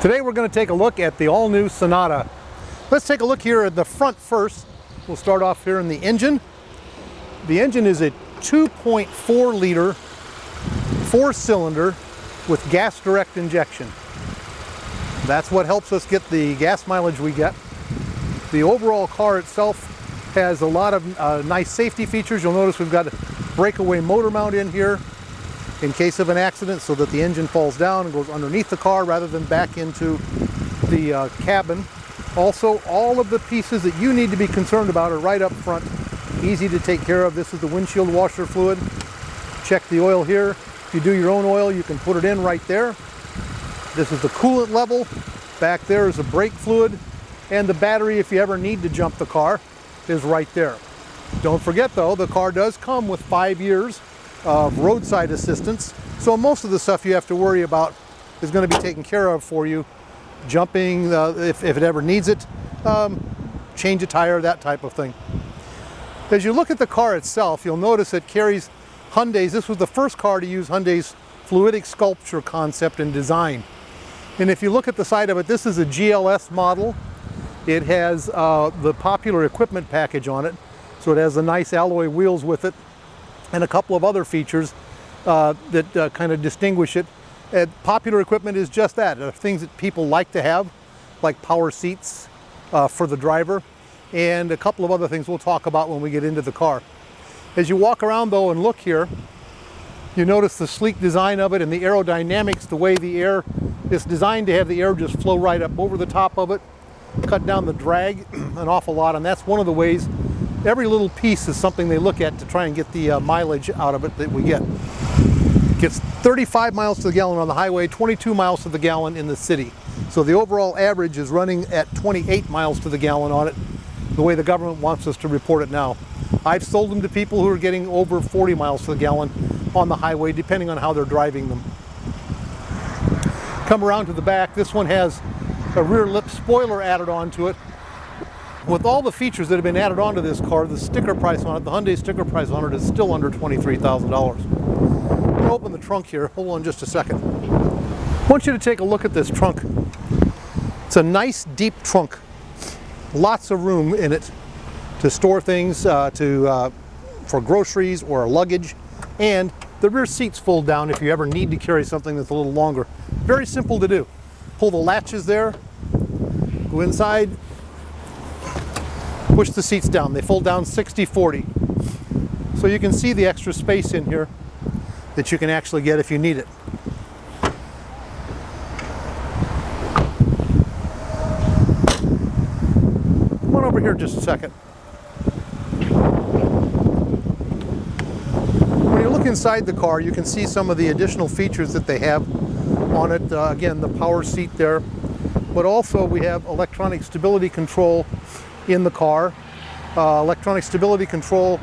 Today we're going to take a look at the all-new Sonata. Let's take a look here at the front first. We'll start off here in the engine. The engine is a 2.4 liter, 4-cylinder with gas direct injection. That's what helps us get the gas mileage we get. The overall car itself has a lot of nice safety features. You'll notice we've got a breakaway motor mount in here in case of an accident so that the engine falls down and goes underneath the car rather than back into the cabin. Also, all of the pieces that you need to be concerned about are right up front. Easy to take care of. This is the windshield washer fluid. Check the oil here. If you do your own oil, you can put it in right there. This is the coolant level. Back there is the brake fluid. And the battery, if you ever need to jump the car, is right there. Don't forget though, the car does come with 5 years of roadside assistance. So most of the stuff you have to worry about is going to be taken care of for you. Jumping, if it ever needs it, change a tire, that type of thing. As you look at the car itself, you'll notice it carries Hyundai's. This was the first car to use Hyundai's fluidic sculpture concept and design. And if you look at the side of it, this is a GLS model. It has the popular equipment package on it. So it has the nice alloy wheels with it and a couple of other features that kind of distinguish it. Popular equipment is just that, things that people like to have, like power seats for the driver, and a couple of other things we'll talk about when we get into the car. As you walk around though and look here, you notice the sleek design of it and the aerodynamics, the way the air is designed to have the air just flow right up over the top of it, cut down the drag an awful lot, and that's one of the ways. Every little piece is something they look at to try and get the mileage out of it that we get. It gets 35 miles to the gallon on the highway, 22 miles to the gallon in the city. So the overall average is running at 28 miles to the gallon on it, the way the government wants us to report it now. I've sold them to people who are getting over 40 miles to the gallon on the highway, depending on how they're driving them. Come around to the back, this one has a rear lip spoiler added onto it. With all the features that have been added onto this car, the sticker price on it, the Hyundai sticker price on it is still under $23,000. I'm going to open the trunk here. Hold on just a second. I want you to take a look at this trunk. It's a nice deep trunk. Lots of room in it to store things for groceries or luggage. And the rear seats fold down if you ever need to carry something that's a little longer. Very simple to do. Pull the latches there, go inside, push the seats down. They fold down 60-40. So you can see the extra space in here that you can actually get if you need it. Come on over here just a second. When you look inside the car, you can see some of the additional features that they have on it. Again, the power seat there, but also we have electronic stability control in the car. Electronic stability control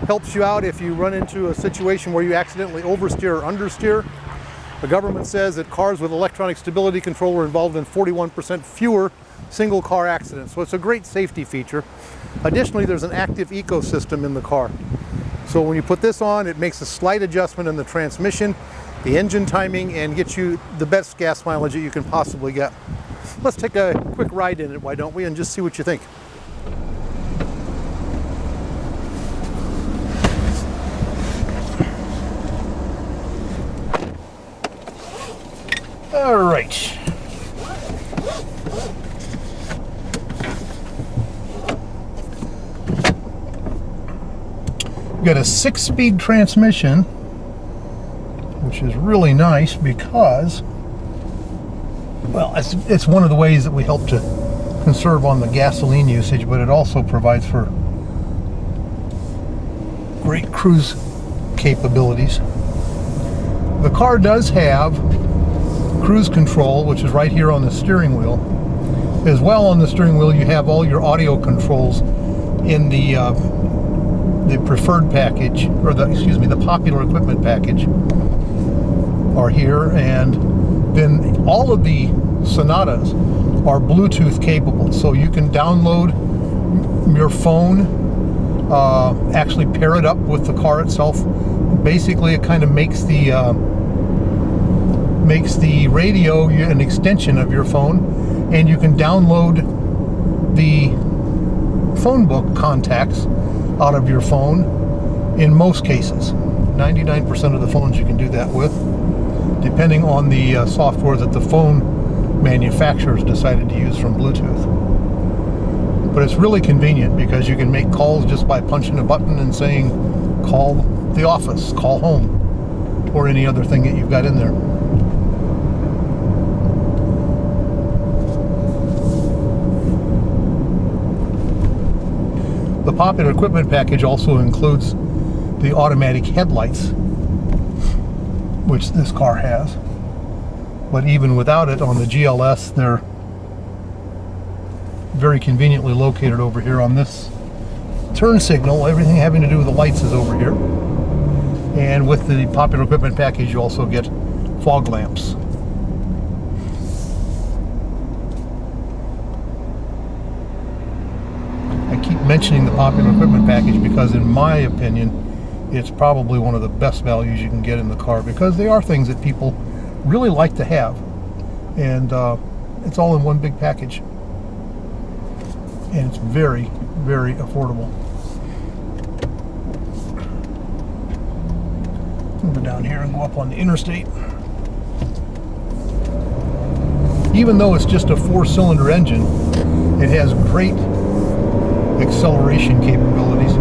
helps you out if you run into a situation where you accidentally oversteer or understeer. The government says that cars with electronic stability control are involved in 41% fewer single car accidents, so it's a great safety feature. Additionally, there's an active ecosystem in the car. So when you put this on, it makes a slight adjustment in the transmission, the engine timing, and gets you the best gas mileage that you can possibly get. Let's take a quick ride in it, why don't we, and just see what you think. All right. We've got a 6-speed transmission, which is really nice because, well, it's one of the ways that we help to conserve on the gasoline usage, but it also provides for great cruise capabilities. The car does have cruise control, which is right here on the steering wheel. As well, on the steering wheel you have all your audio controls in the preferred package, or the popular equipment package are here, and then all of the Sonatas are Bluetooth capable, so you can download your phone, actually pair it up with the car itself. Basically, it kind of makes the makes the radio an extension of your phone, and you can download the phone book contacts out of your phone in most cases. 99% of the phones you can do that with, depending on the software that the phone manufacturers decided to use from Bluetooth. But it's really convenient because you can make calls just by punching a button and saying, call the office, call home, or any other thing that you've got in there. The popular equipment package also includes the automatic headlights, which this car has. But even without it, on the GLS, they're very conveniently located over here on this turn signal. Everything having to do with the lights is over here. And with the popular equipment package, you also get fog lamps. I keep mentioning the popular equipment package because, in my opinion, it's probably one of the best values you can get in the car, because they are things that people really like to have, and it's all in one big package, and it's very, very affordable. Move it down here and go up on the interstate. Even though it's just a 4-cylinder engine, it has great acceleration capabilities.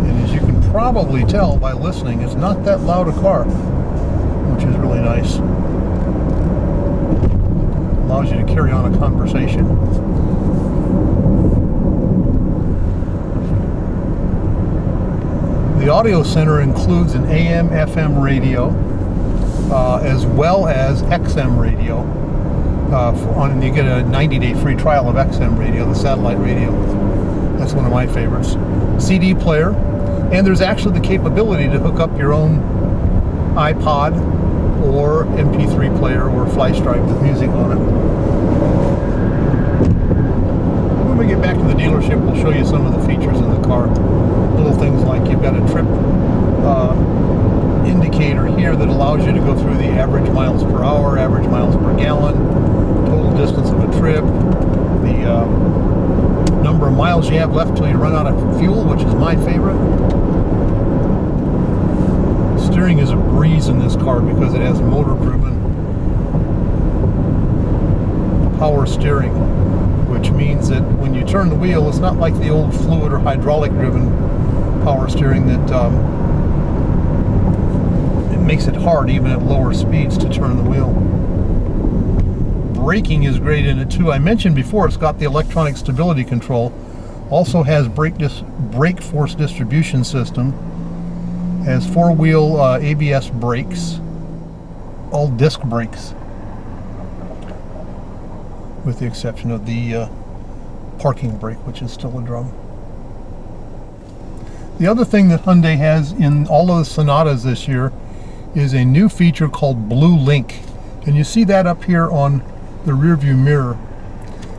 And as you can probably tell by listening, it's not that loud a car, which is really nice. Allows you to carry on a conversation. The audio center includes an AM/FM radio, as well as XM radio. And you get a 90-day free trial of XM radio, the satellite radio. That's one of my favorites. CD player, and there's actually the capability to hook up your own iPod or MP3 player or flash drive with music on it. When we get back to the dealership, we'll show you some of the features in the car. Little things like you've got a trip indicator here that allows you to go through the average miles per hour, average miles per gallon, total distance of a trip, the number of miles you have left till you run out of fuel, which is my favorite. Steering is a breeze in this car because it has motor-driven power steering, which means that when you turn the wheel, it's not like the old fluid or hydraulic-driven power steering that it makes it hard even at lower speeds to turn the wheel. Braking is great in it too. I mentioned before it's got the electronic stability control, also has brake force distribution system, has 4-wheel ABS brakes, all disc brakes, with the exception of the parking brake, which is still a drum. The other thing that Hyundai has in all of the Sonatas this year is a new feature called Blue Link, and you see that up here on the rear view mirror.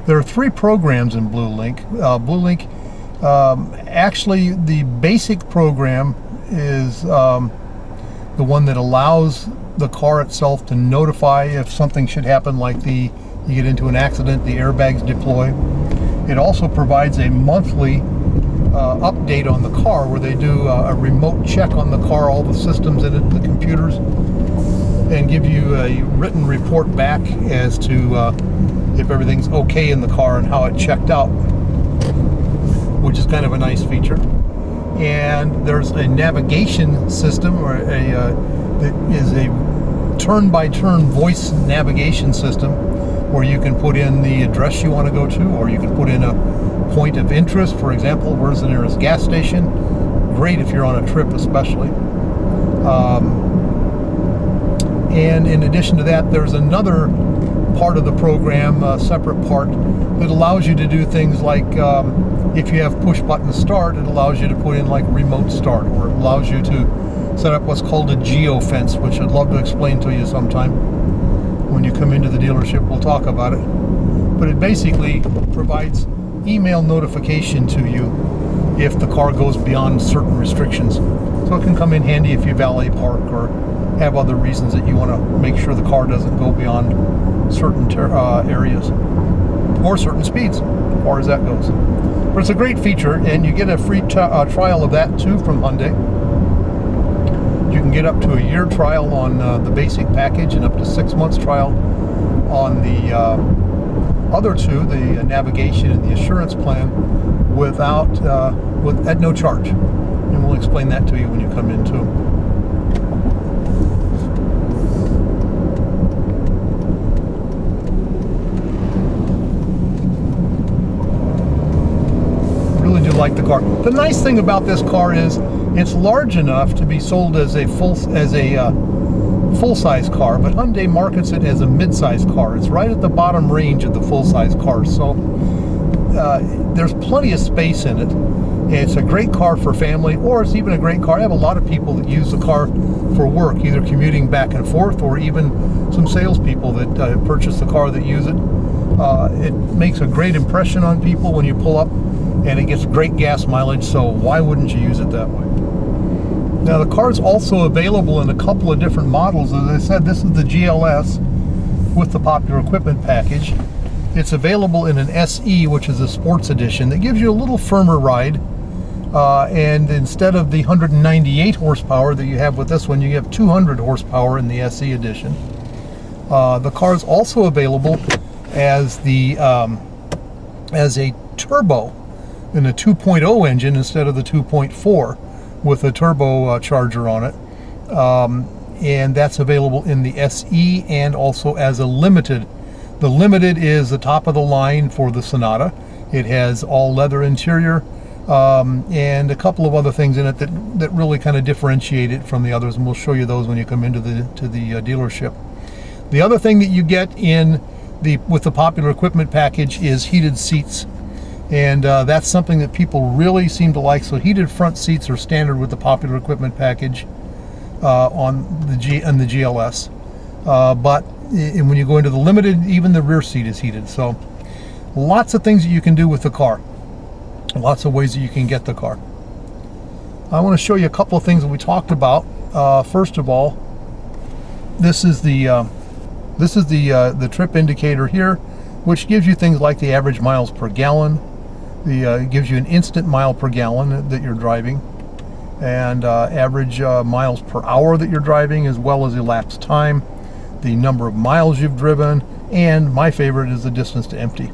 There are 3 programs in Blue Link. Blue Link, actually the basic program is the one that allows the car itself to notify if something should happen, like you get into an accident, the airbags deploy. It also provides a monthly update on the car where they do a remote check on the car, all the systems in it, the computers, and give you a written report back as to if everything's okay in the car and how it checked out, which is kind of a nice feature. And there's a navigation system, or that is a turn-by-turn voice navigation system, where you can put in the address you want to go to, or you can put in a point of interest. For example, where's the nearest gas station? Great if you're on a trip especially. And in addition to that, there's another part of the program, a separate part, that allows you to do things like if you have push button start, it allows you to put in like remote start, or it allows you to set up what's called a geofence, which I'd love to explain to you sometime. When you come into the dealership, we'll talk about it. But it basically provides email notification to you if the car goes beyond certain restrictions. So it can come in handy if you valet park or have other reasons that you want to make sure the car doesn't go beyond certain areas or certain speeds, as far as that goes. But it's a great feature, and you get a free trial of that too from Hyundai. You can get up to a year trial on the basic package and up to 6 months trial on the other two, the navigation and the assurance plan, at no charge. And we'll explain that to you when you come in too. Really do like the car. The nice thing about this car is it's large enough to be sold as a full-size car, but Hyundai markets it as a mid-size car. It's right at the bottom range of the full-size cars, so there's plenty of space in it. It's a great car for family, or it's even a great car. I have a lot of people that use the car for work, either commuting back and forth, or even some salespeople that purchase the car that use it. It makes a great impression on people when you pull up, and it gets great gas mileage, so why wouldn't you use it that way? Now the car is also available in a couple of different models. As I said, this is the GLS with the popular equipment package. It's available in an SE, which is a sports edition, that gives you a little firmer ride. And instead of the 198 horsepower that you have with this one, you have 200 horsepower in the SE edition. The car is also available as a turbo in a 2.0 engine instead of the 2.4 with a turbo charger on it. And that's available in the SE and also as a limited. The limited is the top of the line for the Sonata. It has all leather interior and a couple of other things in it that really kind of differentiate it from the others, and we'll show you those when you come into the dealership. The other thing that you get with the popular equipment package is heated seats, and that's something that people really seem to like. So heated front seats are standard with the popular equipment package on the GLS, but when you go into the limited, even the rear seat is heated. So lots of things that you can do with the car, lots of ways that you can get the car. I want to show you a couple of things that we talked about. First of all, this is the trip indicator here, which gives you things like the average miles per gallon. It gives you an instant mile per gallon that you're driving, and average miles per hour that you're driving, as well as elapsed time, the number of miles you've driven, and my favorite is the distance to empty.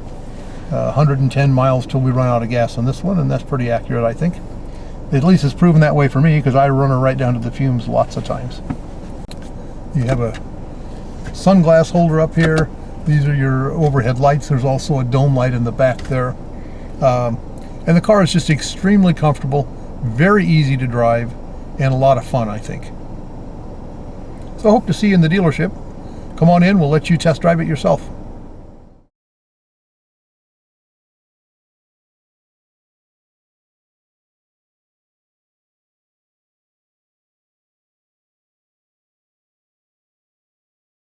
110 miles till we run out of gas on this one, and that's pretty accurate, I think. At least it's proven that way for me, because I run her right down to the fumes lots of times. You have a sunglass holder up here. These are your overhead lights. There's also a dome light in the back there. And the car is just extremely comfortable, very easy to drive, and a lot of fun, I think. So I hope to see you in the dealership. Come on in, we'll let you test drive it yourself.